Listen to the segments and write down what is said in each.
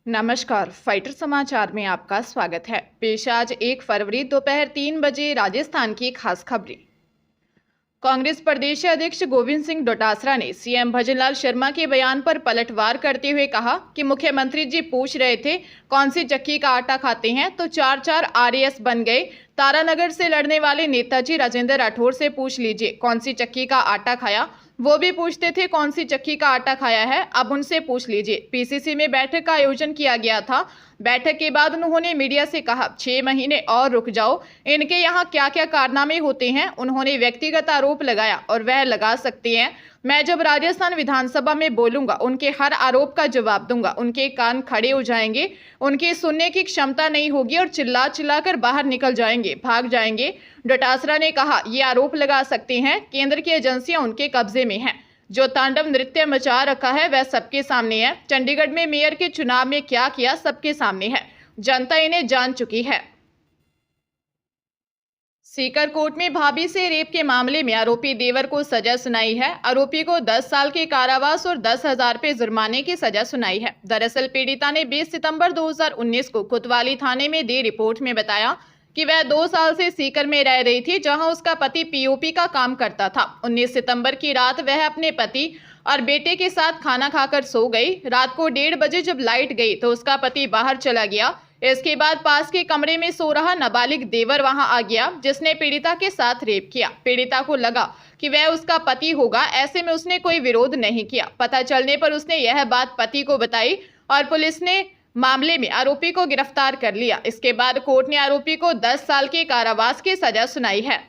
नमस्कार, फाइटर समाचार में आपका स्वागत है। पेश आज 1 फरवरी दोपहर 3 बजे राजस्थान की खास खबरें। कांग्रेस प्रदेश अध्यक्ष गोविंद सिंह डोटासरा ने सीएम भजनलाल शर्मा के बयान पर पलटवार करते हुए कहा कि मुख्यमंत्री जी पूछ रहे थे कौन सी चक्की का आटा खाते हैं तो 4-4 आरएएस बन गए। तारानगर से लड़ने वाले नेताजी राजेंद्र राठौर से पूछ लीजिए कौन सी चक्की का आटा खाया, वो भी पूछते थे कौन सी चक्की का आटा खाया है, अब उनसे पूछ लीजिए। पीसीसी में बैठक का आयोजन किया गया था। बैठक के बाद उन्होंने मीडिया से कहा 6 महीने और रुक जाओ, इनके यहाँ क्या क्या कारनामे होते हैं। उन्होंने व्यक्तिगत आरोप लगाया और वह लगा सकते हैं। मैं जब राजस्थान विधानसभा में बोलूंगा उनके हर आरोप का जवाब दूंगा, उनके कान खड़े हो जाएंगे, उनकी सुनने की क्षमता नहीं होगी और चिल्ला चिल्लाकर बाहर निकल जाएंगे, भाग जाएंगे। डोटासरा ने कहा ये आरोप लगा सकते हैं केंद्र की एजेंसियां उनके कब्जे में हैं। जो तांडव नृत्य मचा रखा है वह सबके सामने है। चंडीगढ़ में मेयर के चुनाव में क्या किया सबके सामने है, जनता इन्हें जान चुकी है। सीकर कोर्ट में भाभी से रेप के मामले में आरोपी देवर को सजा सुनाई है। आरोपी को 10 साल के कारावास और 10,000 रुपये जुर्माने की सजा सुनाई है। दरअसल पीड़िता ने 20 सितंबर 2019 को कोतवाली थाने में दी रिपोर्ट में बताया कि वह 2 साल से सीकर में रह रही थी, जहां उसका पति पीओपी का काम करता था। 19 सितंबर की रात वह अपने पति और बेटे के साथ खाना खाकर सो गई। रात को 1:30 बजे जब लाइट गई तो उसका पति बाहर चला गया। इसके बाद पास के कमरे में सो रहा नाबालिग देवर वहां आ गया, जिसने पीड़िता के साथ रेप किया। पीड़िता को लगा कि वह उसका पति होगा, ऐसे में उसने कोई विरोध नहीं किया। पता चलने पर उसने यह बात पति को बताई और पुलिस ने मामले में आरोपी को गिरफ्तार कर लिया। इसके बाद कोर्ट ने आरोपी को 10 साल के कारावास की सजा सुनाई है।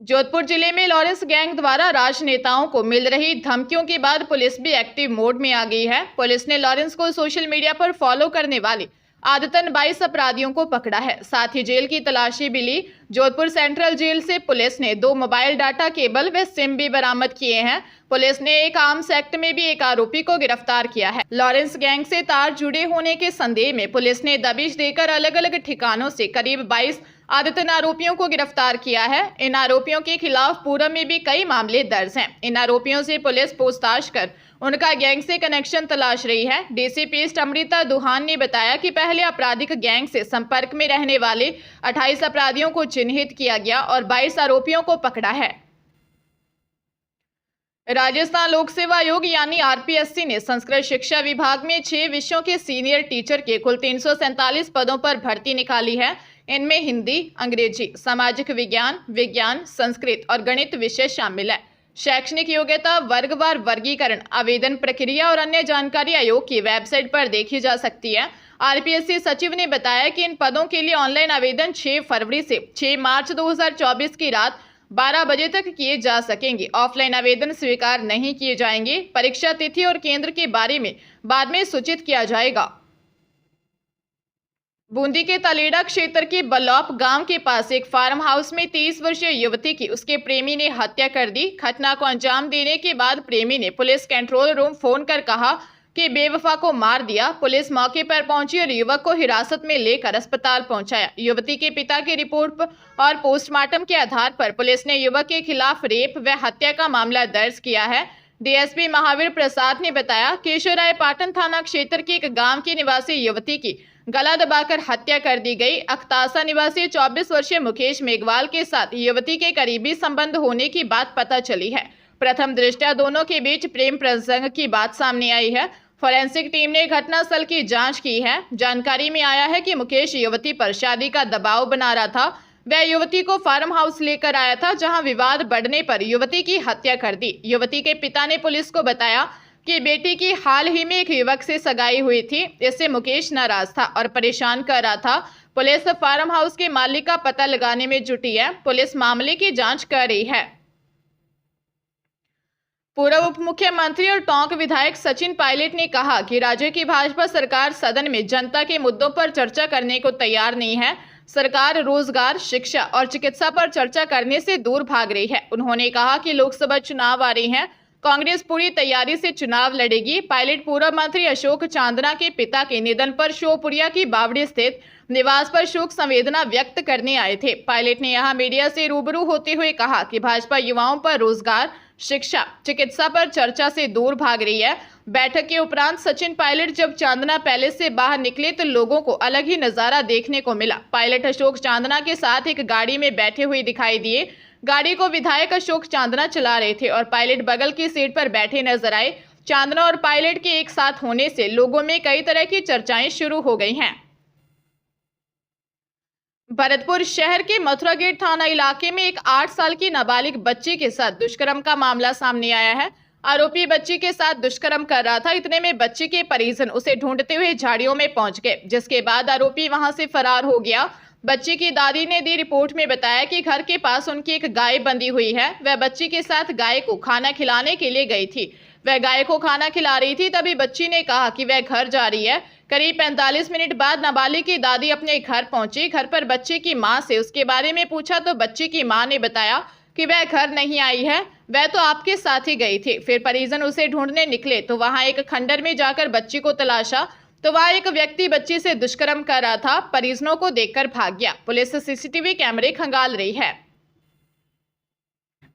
जोधपुर जिले में लॉरेंस गैंग द्वारा राजनेताओं को मिल रही धमकियों के बाद पुलिस भी एक्टिव मोड में आ गई है। पुलिस ने लॉरेंस को सोशल मीडिया पर फॉलो करने वाले आदतन 22 अपराधियों को पकड़ा है, साथ ही जेल की तलाशी भी ली। जोधपुर सेंट्रल जेल से पुलिस ने 2 मोबाइल डाटा केबल व सिम भी बरामद किए हैं। पुलिस ने एक आर्म्स एक्ट में भी एक आरोपी को गिरफ्तार किया है। लॉरेंस गैंग से तार जुड़े होने के संदेह में पुलिस ने दबिश देकर अलग अलग ठिकानों से करीब 22 आदतन आरोपियों को गिरफ्तार किया है। इन आरोपियों के खिलाफ पूरब में भी कई मामले दर्ज हैं। इन आरोपियों से पुलिस पूछताछ कर उनका गैंग से कनेक्शन तलाश रही है। डीसीपी अमृता दुहान ने बताया कि पहले आपराधिक गैंग से संपर्क में रहने वाले 28 अपराधियों को चिन्हित किया गया और 22 आरोपियों को पकड़ा है। राजस्थान लोक सेवा आयोग यानी आरपीएससी ने संस्कृत शिक्षा विभाग में 6 विषयों के सीनियर टीचर के कुल 347 पदों पर भर्ती निकाली है। इनमें हिंदी, अंग्रेजी, सामाजिक विज्ञान, विज्ञान, संस्कृत और गणित विषय शामिल है। शैक्षणिक योग्यता, वर्गवार वर्गीकरण, आवेदन प्रक्रिया और अन्य जानकारी आयोग की वेबसाइट पर देखी जा सकती है। आरपीएससी सचिव ने बताया कि इन पदों के लिए ऑनलाइन आवेदन 6 फरवरी से 6 मार्च 2024 की रात 12 बजे तक किए जा सकेंगे। ऑफलाइन आवेदन स्वीकार नहीं किए जाएंगे। परीक्षा तिथि और केंद्र के बारे में बाद में सूचित किया जाएगा। बूंदी के तलेड़ा क्षेत्र के बलौप गांव के पास एक फार्म हाउस में 30 वर्षीय युवती की उसके प्रेमी ने हत्या कर दी। घटना को अंजाम देने के बाद प्रेमी ने पुलिस कंट्रोल रूम फोन कर कहा कि बेवफा को मार दिया। पुलिस मौके पर पहुंची और युवक को हिरासत में लेकर अस्पताल पहुंचाया। युवती के पिता की रिपोर्ट और पोस्टमार्टम के आधार पर पुलिस ने युवक के खिलाफ रेप व हत्या का मामला दर्ज किया है। डीएसपी महावीर प्रसाद ने बताया केशवराय पाटन थाना क्षेत्र के एक गांव की निवासी युवती की गला दबाकर हत्या कर दी गई। अख्तासा निवासी 24 वर्षीय मुकेश मेघवाल के साथ युवती के करीबी संबंध होने की बात पता चली है। प्रथम दृष्टया दोनों के बीच प्रेम प्रसंग की बात सामने आई है। फोरेंसिक टीम ने घटनास्थल की जांच की है। जानकारी में आया है कि मुकेश युवती पर शादी का दबाव बना रहा था। वह युवती को फार्म हाउस लेकर आया था, जहां विवाद बढ़ने पर युवती की हत्या कर दी। युवती के पिता ने पुलिस को बताया कि बेटी की हाल ही में एक युवक से सगाई हुई थी। इससे मुकेश नाराज था और परेशान कर रहा था। पुलिस फार्म हाउस के मालिक का पता लगाने में जुटी है। पुलिस मामले की जांच कर रही है। पूर्व उप मुख्यमंत्री और टोंक विधायक सचिन पायलट ने कहा कि राज्य की भाजपा सरकार सदन में जनता के मुद्दों पर चर्चा करने को तैयार नहीं है। सरकार रोजगार, शिक्षा और चिकित्सा पर चर्चा करने से दूर भाग रही है। उन्होंने कहा कि लोकसभा चुनाव आ रहे हैं, कांग्रेस पूरी तैयारी से चुनाव लड़ेगी। पायलट पूर्व मंत्री अशोक चांदना के पिता के निधन पर शिवपुरिया की बावड़ी स्थित निवास पर शोक संवेदना व्यक्त करने आए थे। पायलट ने यहां मीडिया से रूबरू होते हुए कहा कि भाजपा युवाओं पर रोजगार, शिक्षा, चिकित्सा पर चर्चा से दूर भाग रही है। बैठक के उपरांत सचिन पायलट जब चांदना पैलेस से बाहर निकले तो लोगों को अलग ही नजारा देखने को मिला। पायलट अशोक चांदना के साथ एक गाड़ी में बैठे हुए दिखाई दिए। गाड़ी को विधायक अशोक चांदना चला रहे थे और पायलट बगल की सीट पर बैठे नजर आए। चांदना और पायलट के एक साथ होने से लोगों में कई तरह की चर्चाएं शुरू हो गई हैं। भरतपुर शहर के मथुरा गेट थाना इलाके में एक 8 साल की नाबालिग बच्ची के साथ दुष्कर्म का मामला सामने आया है। आरोपी बच्ची के साथ दुष्कर्म कर रहा था। इतने में बच्ची के परिजन उसे ढूंढते हुए झाड़ियों में पहुंच गए, जिसके बाद आरोपी वहां से फरार हो गया। बच्ची की दादी ने दी रिपोर्ट में बताया कि घर के पास उनकी एक गाय बंधी हुई है। वह बच्ची के साथ गाय को खाना खिलाने के लिए गई थी। वह गाय को खाना खिला रही थी, तभी बच्ची ने कहा कि वह घर जा रही है। करीब 45 मिनट बाद नाबालिग की दादी अपने घर पहुंची। घर पर बच्ची की मां से उसके बारे में पूछा तो बच्ची की मां ने बताया कि वह घर नहीं आई है, वह तो आपके साथ ही गई थी। फिर परिजन उसे ढूंढने निकले तो वहां एक खंडर में जाकर बच्ची को तलाशा तो वहां एक व्यक्ति बच्ची से दुष्कर्म कर रहा था। परिजनों को देखकर भाग गया। पुलिस सीसीटीवी कैमरे खंगाल रही है।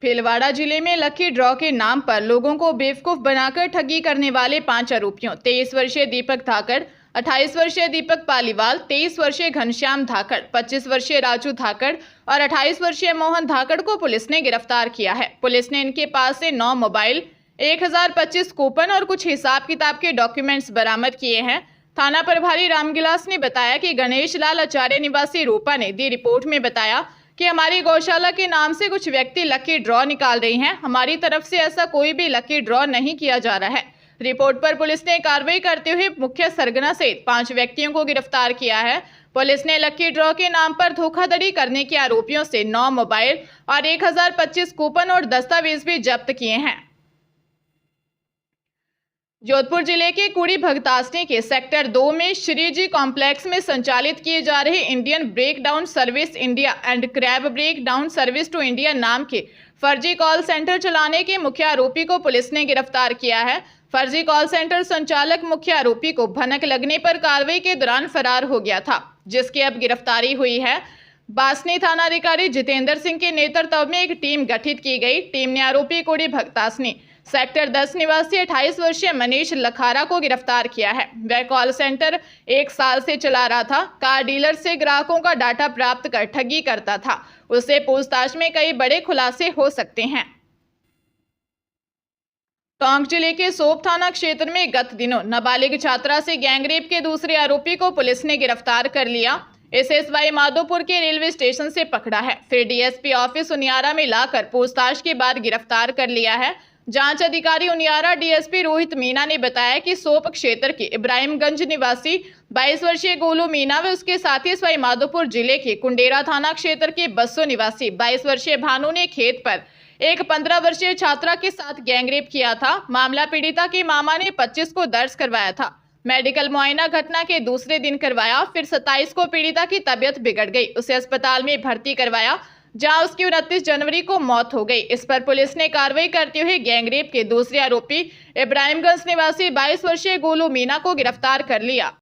भीलवाड़ा जिले में लकी ड्रॉ के नाम पर लोगों को बेवकूफ बनाकर ठगी करने वाले 5 आरोपियों 23 वर्षीय दीपक धाकड़, 28 वर्षीय दीपक पालीवाल, 23 वर्षीय घनश्याम धाकड़, 25 वर्षीय राजू धाकड़ और 28 वर्षीय मोहन धाकड़ को पुलिस ने गिरफ्तार किया है। पुलिस ने इनके पास से 9 मोबाइल, 1025 कूपन और कुछ हिसाब किताब के डॉक्यूमेंट्स बरामद किए हैं। थाना प्रभारी रामगिलास ने बताया कि गणेश लाल आचार्य निवासी रूपा ने दी रिपोर्ट में बताया कि हमारी गौशाला के नाम से कुछ व्यक्ति लकी ड्रॉ निकाल रहे हैं। हमारी तरफ से ऐसा कोई भी लकी ड्रॉ नहीं किया जा रहा है। रिपोर्ट पर पुलिस ने कार्रवाई करते हुए मुख्य सरगना सहित 5 व्यक्तियों को गिरफ्तार किया है। पुलिस ने लकी ड्रॉ के नाम पर धोखाधड़ी करने के आरोपियों से 9 मोबाइल और 1025 कूपन और दस्तावेज भी जब्त किए हैं। जोधपुर जिले के कुड़ी भगतासनी के सेक्टर 2 में श्रीजी कॉम्प्लेक्स में संचालित किए जा रहे Indian break down service India and crab break down service to India नाम के फर्जी कॉल सेंटर चलाने के मुख्य आरोपी को पुलिस ने गिरफ्तार किया है। फर्जी कॉल सेंटर संचालक मुख्य आरोपी को भनक लगने पर कार्रवाई के दौरान फरार हो गया था, जिसकी अब गिरफ्तारी हुई है। बासनी थानाधिकारी जितेंद्र सिंह के नेतृत्व में एक टीम गठित की गई। टीम ने आरोपी कुड़ी भगतासनी सेक्टर 10 निवासी 28 वर्षीय मनीष लखारा को गिरफ्तार किया है। वह कॉल सेंटर 1 साल से चला रहा था। कार डीलर से ग्राहकों का डाटा प्राप्त कर ठगी करता था। उससे पूछताछ में कई बड़े खुलासे हो सकते हैं। टोंक जिले के सोप थाना क्षेत्र में गत दिनों नाबालिग छात्रा से गैंगरेप के दूसरे आरोपी को पुलिस ने गिरफ्तार कर लिया। एसएसवाई माधोपुर के रेलवे स्टेशन से पकड़ा है, फिर डीएसपी ऑफिस उनियारा में लाकर पूछताछ के बाद गिरफ्तार कर लिया है। जांच अधिकारी उनियारा डीएसपी रोहित मीना ने बताया कि सोप क्षेत्र के इब्राहिमगंज निवासी 22 वर्षीय गोलू मीना व उसके साथी सवाई माधोपुर जिले के कुंडेरा थाना क्षेत्र के बस्सो निवासी 22 वर्षीय भानु ने खेत पर एक 15 वर्षीय छात्रा के साथ गैंगरेप किया था। मामला पीड़िता के मामा ने 25 को दर्ज करवाया था। मेडिकल मुआयना घटना के दूसरे दिन करवाया। फिर 27 को पीड़िता की तबीयत बिगड़ गई, उसे अस्पताल में भर्ती करवाया, जहां उसकी 29 जनवरी को मौत हो गई। इस पर पुलिस ने कार्रवाई करते हुए गैंगरेप के दूसरे आरोपी इब्राहिमगंज निवासी 22 वर्षीय गोलू मीना को गिरफ्तार कर लिया।